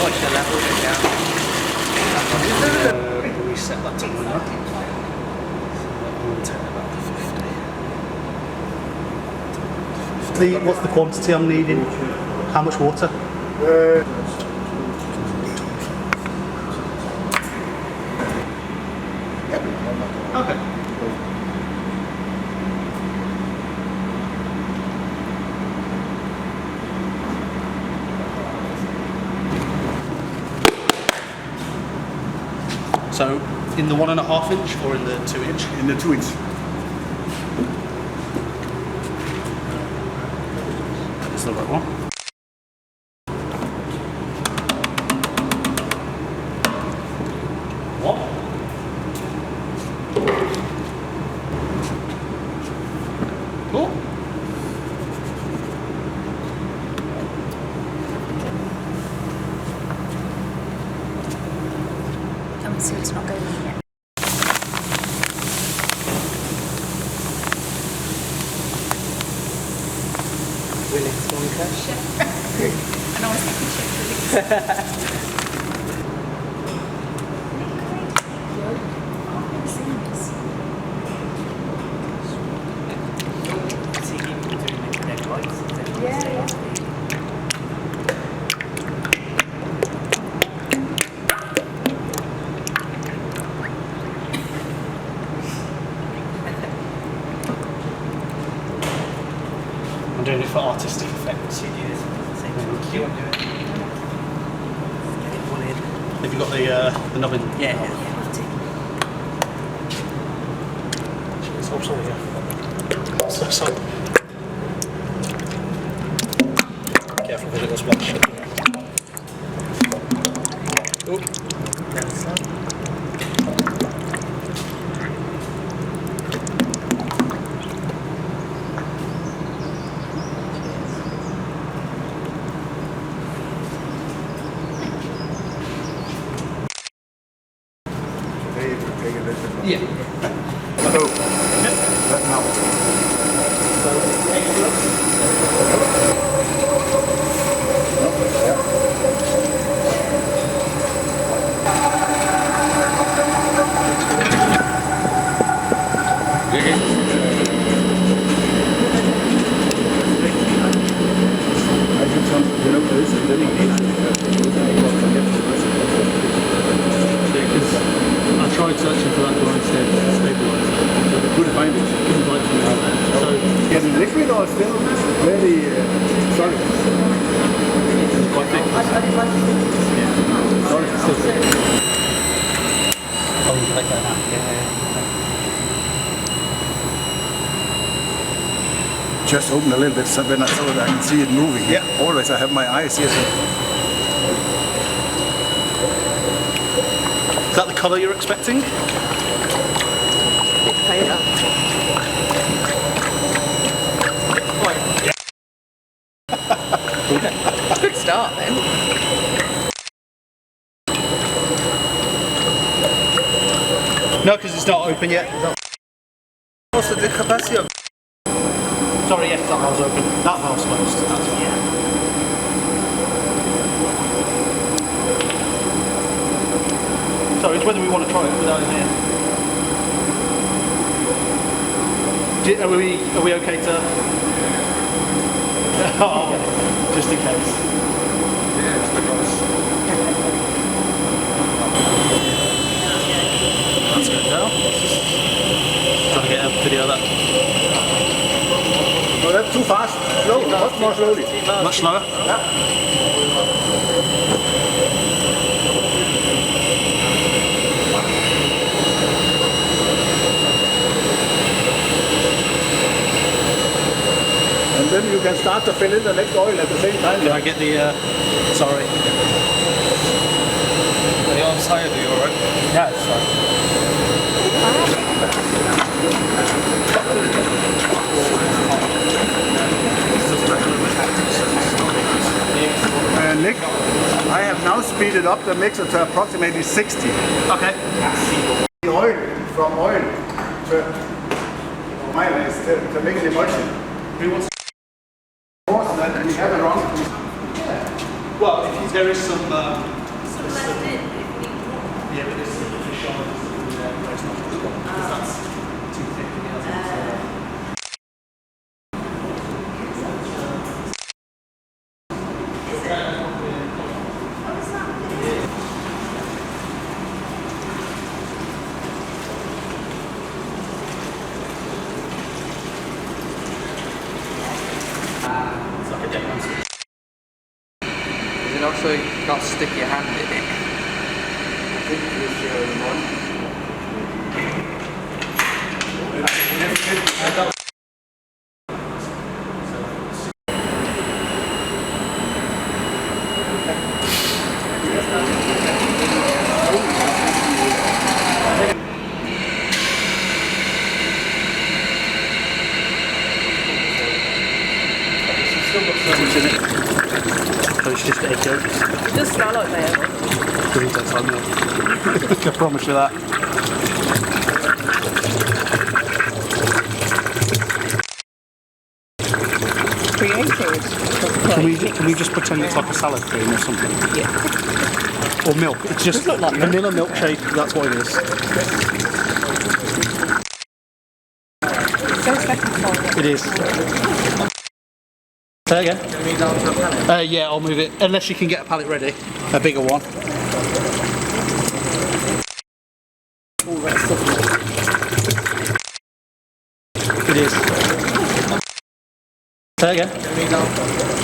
watch the level go down. Reset that to 100. Turn it back to 50. What's the quantity I'm needing? How much water? Okay. So, in the 1.5 inch or in the 2 inch? In the 2 inch. That's the right one. What? Cool. So it's not going in yet. Willing Wonka. And I was thinking chef I've never seen this. See people doing their lights. Yeah. I'm doing it for artistic effect. She do this same thing. You want to do it? Get it all in. Have you got the knob in? Yeah. Oh, sorry, yeah. So sorry. Careful with it, was splash. Oh. That's Yeah. So, that now. I tried searching for that door instead, stabiliser. Couldn't find it. Couldn't find it. So, Is it liquid or still very solid? quite thick. Solid. Oh, you can take that out. Just open a little bit so when I can see it moving. Yeah. Always I have my eyes here. So Is that the colour you're expecting? Good start then. No, because it's not open yet. what's the capacity of? Sorry, yes, that valve's open. That valve's closed. That's right. So it's whether we want to try it without it here. Are we okay to? Oh, just in case. Yes, because That's good now. Trying to get a video of that. no, that's too fast. Slow, much more slowly. Much slower. And then you can start to fill in the next oil at the same time. Can I get the? Sorry. Are you on side? Are you alright? Yeah, it's fine. Nick, I have now speeded up the mixer to approximately 60. Okay. The oil, from oil to mayonnaise to make an emulsion. Who wants? Of course, that we have it wrong. Well, if there is some. so you can't stick your hand in it. So it's just egg yolks. It does smell like mayo. Doesn't taste like milk. I promise you that. Created. Can we just pretend it's like a salad cream or something? Yeah. Or milk? It's just Does look like milk. vanilla milkshake. That's what it is. So second forward. It is. Say again. Yeah, I'll move it. Unless you can get a pallet ready, a bigger one. All that stuff. It is. Say again.